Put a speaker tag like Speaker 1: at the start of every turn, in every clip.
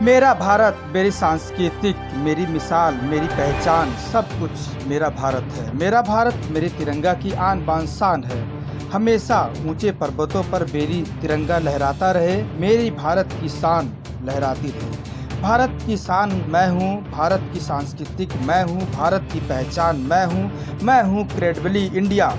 Speaker 1: मेरा भारत मेरी सांस्कृतिक, मेरी मिसाल, मेरी पहचान, सब कुछ मेरा भारत है। मेरा भारत मेरे तिरंगा की आन बान शान है। हमेशा ऊंचे पर्वतों पर मेरी तिरंगा लहराता रहे, मेरी भारत की शान लहराती रहे। भारत की शान मैं हूँ, भारत की सांस्कृतिक मैं हूँ, भारत की पहचान मैं हूँ क्रेडिबली इंडिया।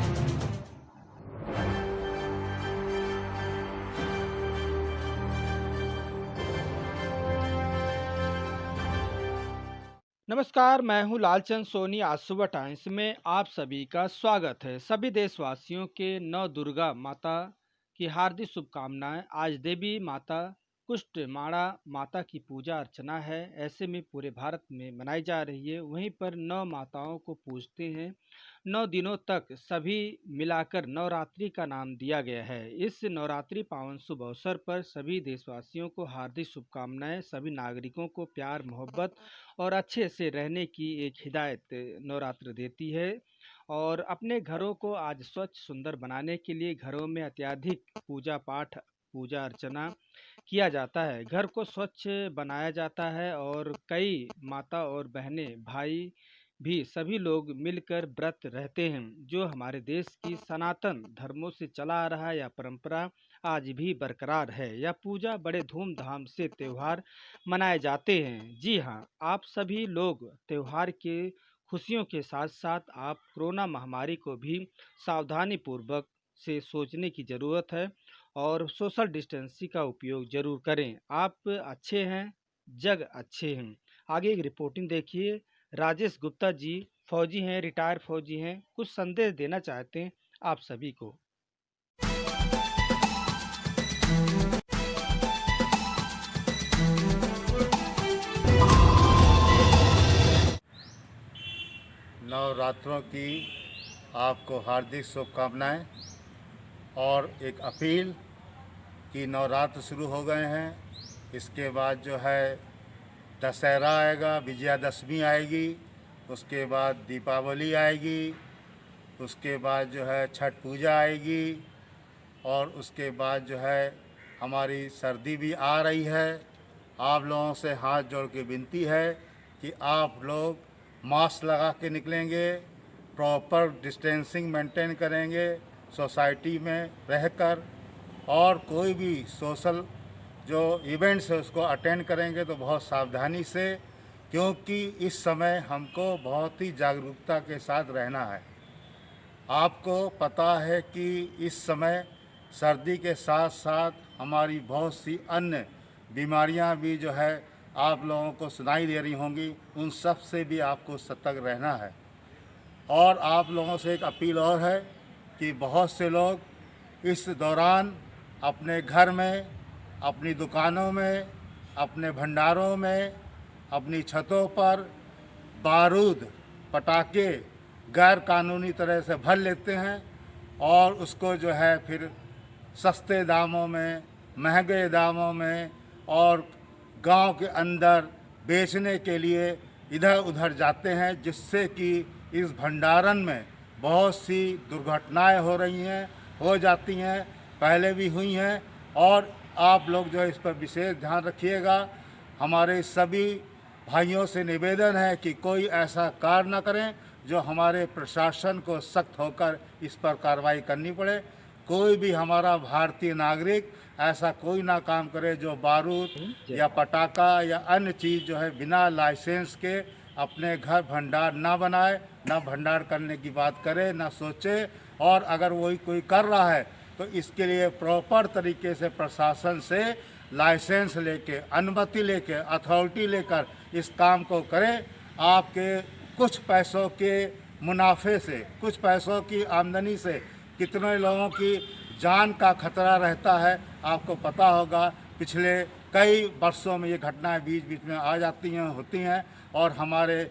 Speaker 1: नमस्कार, मैं हूं लालचंद सोनी। आज सुबह टाइम्स में आप सभी का स्वागत है। सभी देशवासियों के नव दुर्गा माता की हार्दिक शुभकामनाएं। आज देवी माता कुष्ठ माणा माता की पूजा अर्चना है, ऐसे में पूरे भारत में मनाई जा रही है। वहीं पर नौ माताओं को पूजते हैं। 9 दिनों तक सभी मिलाकर नवरात्रि का नाम दिया गया है। इस नवरात्रि पावन शुभ अवसर पर सभी देशवासियों को हार्दिक शुभकामनाएं। सभी नागरिकों को प्यार मोहब्बत और अच्छे से रहने की एक हिदायत नवरात्र देती है। और अपने घरों को आज स्वच्छ सुंदर बनाने के लिए घरों में अत्यधिक पूजा पाठ पूजा अर्चना किया जाता है। घर को स्वच्छ बनाया जाता है और कई माता और बहनें भाई भी सभी लोग मिलकर व्रत रहते हैं, जो हमारे देश की सनातन धर्मों से चला आ रहा यह परंपरा आज भी बरकरार है। यह पूजा बड़े धूमधाम से त्योहार मनाए जाते हैं। जी हाँ, आप सभी लोग त्योहार के खुशियों के साथ साथ आप कोरोना महामारी को भी सावधानी पूर्वक से सोचने की ज़रूरत है और सोशल डिस्टेंसिंग का उपयोग ज़रूर करें। आप अच्छे हैं, जग अच्छे हैं। आगे एक रिपोर्टिंग देखिए। राजेश गुप्ता जी फौजी हैं, रिटायर फौजी हैं, कुछ संदेश देना चाहते हैं आप सभी को।
Speaker 2: नवरात्रों की आपको हार्दिक शुभकामनाएं और एक अपील कि नवरात्र शुरू हो गए हैं। इसके बाद जो है दशहरा आएगा, विजयादशमी आएगी, उसके बाद दीपावली आएगी, उसके बाद जो है छठ पूजा आएगी और उसके बाद जो है हमारी सर्दी भी आ रही है। आप लोगों से हाथ जोड़ के विनती है कि आप लोग मास्क लगा के निकलेंगे, प्रॉपर डिस्टेंसिंग मेंटेन करेंगे सोसाइटी में रहकर, और कोई भी सोशल जो इवेंट्स है उसको अटेंड करेंगे तो बहुत सावधानी से, क्योंकि इस समय हमको बहुत ही जागरूकता के साथ रहना है। आपको पता है कि इस समय सर्दी के साथ साथ हमारी बहुत सी अन्य बीमारियां भी जो है आप लोगों को सुनाई दे रही होंगी, उन सब से भी आपको सतर्क रहना है। और आप लोगों से एक अपील और है कि बहुत से लोग इस दौरान अपने घर में, अपनी दुकानों में, अपने भंडारों में, अपनी छतों पर बारूद पटाखे गैर कानूनी तरह से भर लेते हैं और उसको जो है फिर सस्ते दामों में, महंगे दामों में और गांव के अंदर बेचने के लिए इधर उधर जाते हैं, जिससे कि इस भंडारण में बहुत सी दुर्घटनाएं हो रही हैं, हो जाती हैं, पहले भी हुई हैं। और आप लोग जो है इस पर विशेष ध्यान रखिएगा। हमारे सभी भाइयों से निवेदन है कि कोई ऐसा कार्य न करें जो हमारे प्रशासन को सख्त होकर इस पर कार्रवाई करनी पड़े। कोई भी हमारा भारतीय नागरिक ऐसा कोई ना काम करे जो बारूद या पटाखा या अन्य चीज़ जो है बिना लाइसेंस के अपने घर भंडार ना बनाए, ना भंडार करने की बात करे, ना सोचे। और अगर वही कोई कर रहा है तो इसके लिए प्रॉपर तरीके से प्रशासन से लाइसेंस लेके, अनुमति लेके, अथॉरिटी लेकर इस काम को करें। आपके कुछ पैसों के मुनाफे से, कुछ पैसों की आमदनी से कितने लोगों की जान का खतरा रहता है, आपको पता होगा। पिछले कई वर्षों में ये घटनाएं बीच बीच में आ जाती हैं, होती हैं, और हमारे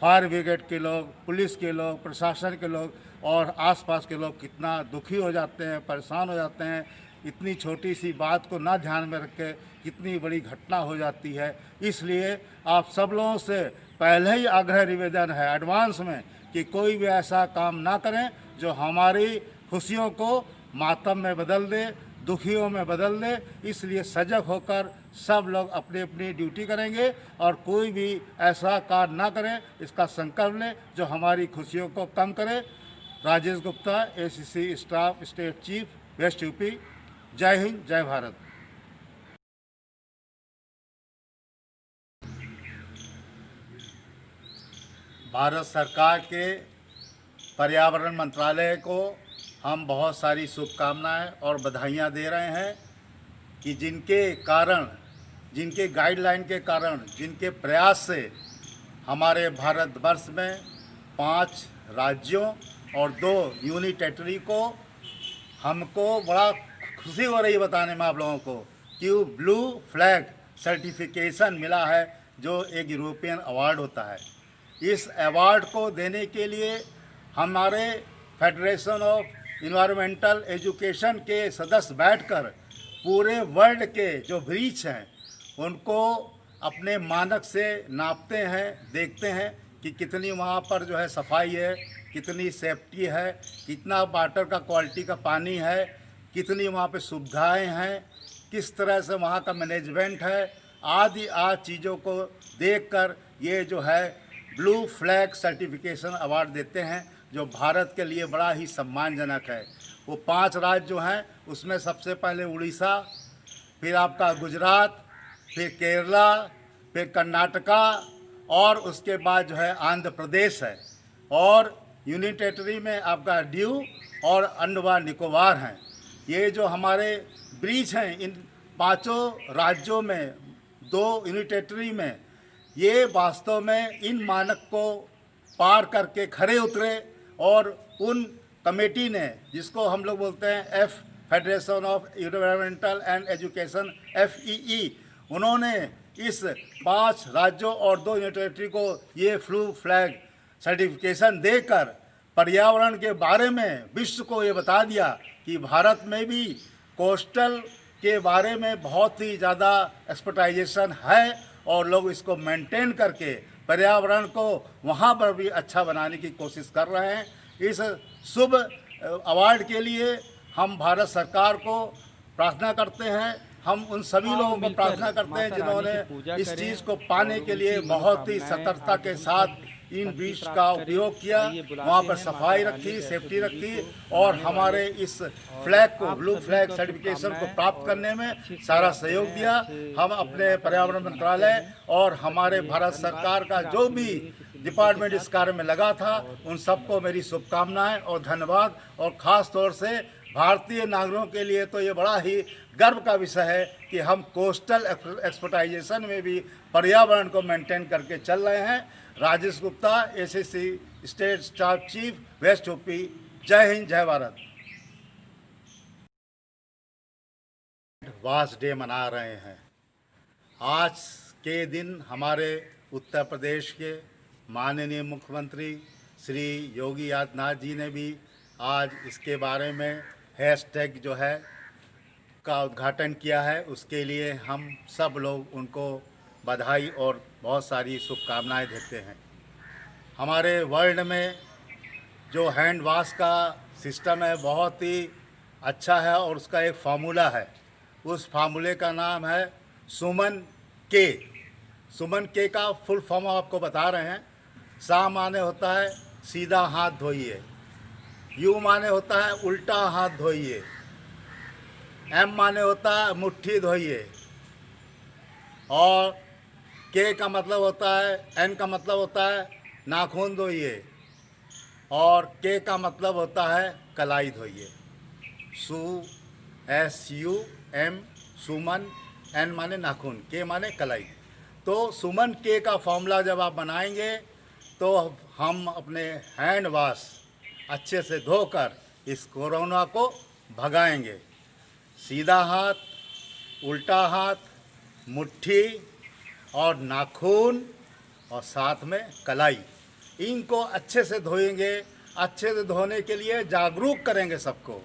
Speaker 2: फायर ब्रिगेड के लोग, पुलिस के लोग, प्रशासन के लोग और आसपास के लोग कितना दुखी हो जाते हैं, परेशान हो जाते हैं। इतनी छोटी सी बात को ना ध्यान में रख के कितनी बड़ी घटना हो जाती है। इसलिए आप सब लोगों से पहले ही आग्रह निवेदन है एडवांस में कि कोई भी ऐसा काम ना करें जो हमारी खुशियों को मातम में बदल दे, दुखियों में बदल दे। इसलिए सजग होकर सब लोग अपनी अपनी ड्यूटी करेंगे और कोई भी ऐसा कार्य ना करें, इसका संकल्प लें जो हमारी खुशियों को कम करे। Rajesh Gupta, ACC staff state chief, west UP. जय हिंद, जय भारत। भारत सरकार के पर्यावरण मंत्रालय को हम बहुत सारी शुभकामनाएं और बधाइयां दे रहे हैं कि जिनके गाइडलाइन के कारण, जिनके प्रयास से हमारे भारतवर्ष में 5 राज्यों और 2 यूनियन टेरिटरी को हमको बड़ा खुशी हो रही है बताने में आप लोगों को कि वो ब्लू फ्लैग सर्टिफिकेशन मिला है, जो एक यूरोपियन अवार्ड होता है। इस अवार्ड को देने के लिए हमारे फेडरेशन ऑफ इन्वायरमेंटल एजुकेशन के सदस्य बैठकर पूरे वर्ल्ड के जो ब्रीच हैं उनको अपने मानक से नापते हैं, देखते हैं कि कितनी वहाँ पर जो है सफाई है, कितनी सेफ्टी है, कितना वाटर का क्वालिटी का पानी है, कितनी वहाँ पे सुविधाएं हैं, किस तरह से वहाँ का मैनेजमेंट है, आदि चीज़ों को देखकर ये जो है ब्लू फ्लैग सर्टिफिकेशन अवार्ड देते हैं, जो भारत के लिए बड़ा ही सम्मानजनक है। वो 5 राज्य जो हैं उसमें सबसे पहले उड़ीसा, फिर आपका गुजरात, फिर केरला, फिर कर्नाटका और उसके बाद जो है आंध्र प्रदेश है, और यूनियन टेरिटरी में आपका दीव और अंडमान निकोबार हैं। ये जो हमारे ब्रीच हैं इन 5 राज्यों में, 2 यूनियन टेरिटरी में, ये वास्तव में इन मानक को पार करके खरे उतरे और उन कमेटी ने, जिसको हम लोग बोलते हैं federation of environmental and education FEE, उन्होंने इस 5 राज्यों और 2 यूनियन टेरिटरी को ये ब्लू फ्लैग सर्टिफिकेशन देकर पर्यावरण के बारे में विश्व को ये बता दिया कि भारत में भी कोस्टल के बारे में बहुत ही ज़्यादा एक्सपर्टाइजेशन है और लोग इसको मेंटेन करके पर्यावरण को वहाँ पर भी अच्छा बनाने की कोशिश कर रहे हैं। इस शुभ अवार्ड के लिए हम भारत सरकार को प्रार्थना करते हैं, हम उन सभी लोगों को प्रार्थना करते हैं जिन्होंने इस चीज़ को पाने के लिए बहुत ही सतर्कता के साथ इन बीज का उपयोग किया, वहाँ पर सफाई रखी, सेफ्टी रखी और हमारे इस फ्लैग को, ब्लू फ्लैग सर्टिफिकेशन को प्राप्त करने में सारा सहयोग दिया। हम अपने पर्यावरण मंत्रालय और हमारे भारत सरकार का जो भी डिपार्टमेंट इस कार्य में लगा था, उन सबको मेरी शुभकामनाएं और धन्यवाद। और ख़ास तौर से भारतीय नागरिकों के लिए तो ये बड़ा ही गर्व का विषय है कि हम कोस्टल एक्सपर्टाइजेशन में भी पर्यावरण को मेंटेन करके चल रहे हैं। Rajesh Gupta, ACC state staff chief, west UP. जय हिंद, जय भारत। वास डे मना रहे हैं। आज के दिन हमारे उत्तर प्रदेश के माननीय मुख्यमंत्री श्री योगी आदित्यनाथ जी ने भी आज इसके बारे में हैशटैग जो है का उद्घाटन किया है। उसके लिए हम सब लोग उनको बधाई और बहुत सारी शुभकामनाएं देते हैं। हमारे वर्ल्ड में जो हैंड वॉश का सिस्टम है बहुत ही अच्छा है और उसका एक फार्मूला है। उस फार्मूले का नाम है सुमन के। सुमन के का फुल फॉर्म आपको बता रहे हैं। सा माने होता है सीधा हाथ धोइए, यू माने होता है उल्टा हाथ धोइए, एम माने होता है मुट्ठी धोइए, और के का मतलब होता है, एन का मतलब होता है नाखून धोइए, और के का मतलब होता है कलाई धोइए। SUM सुमन, एन माने नाखून, के माने कलाई। तो सुमन के का फॉर्मूला जब आप बनाएंगे तो हम अपने हैंड वॉश अच्छे से धोकर इस कोरोना को भगाएंगे। सीधा हाथ, उल्टा हाथ, मुट्ठी और नाखून और साथ में कलाई, इनको अच्छे से धोएंगे। अच्छे से धोने के लिए जागरूक करेंगे सबको।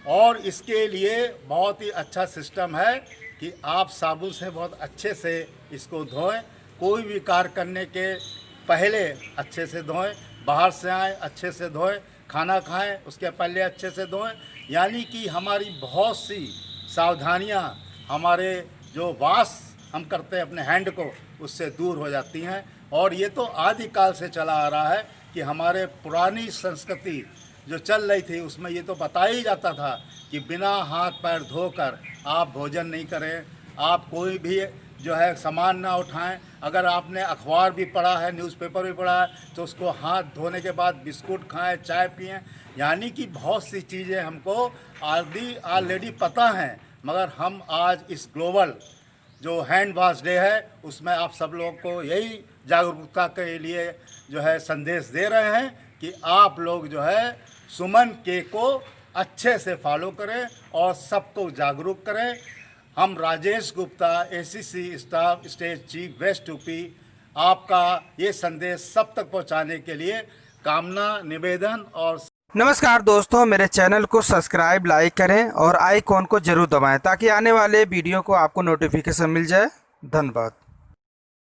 Speaker 2: और इसके लिए बहुत ही अच्छा सिस्टम है कि आप साबुन से बहुत अच्छे से इसको धोएं। कोई भी कार्य करने के पहले अच्छे से धोएं, बाहर से आए अच्छे से धोएं, खाना खाएं उसके पहले अच्छे से धोएं। यानी कि हमारी बहुत सी सावधानियां हमारे जो वाश हम करते हैं अपने हैंड को उससे दूर हो जाती हैं। और ये तो आदिकाल से चला आ रहा है कि हमारे पुरानी संस्कृति जो चल रही थी उसमें ये तो बताया ही जाता था कि बिना हाथ पैर धोकर आप भोजन नहीं करें, आप कोई भी जो है सामान ना उठाएं। अगर आपने अखबार भी पढ़ा है, न्यूज़पेपर भी पढ़ा है, तो उसको हाथ धोने के बाद बिस्कुट खाएं, चाय पिएं। यानी कि बहुत सी चीज़ें हमको ऑलरेडी पता हैं, मगर हम आज इस ग्लोबल जो हैंड वॉश डे है उसमें आप सब लोग को यही जागरूकता के लिए जो है संदेश दे रहे हैं कि आप लोग जो है सुमन के को अच्छे से फॉलो करें और सबको जागरूक करें। हम Rajesh Gupta ACC staff state chief west UP आपका ये संदेश सब तक पहुंचाने के लिए कामना निवेदन और
Speaker 1: नमस्कार दोस्तों, मेरे चैनल को सब्सक्राइब लाइक करें और आइकॉन को जरूर दबाएं ताकि आने वाले वीडियो को आपको नोटिफिकेशन मिल जाए। धन्यवाद।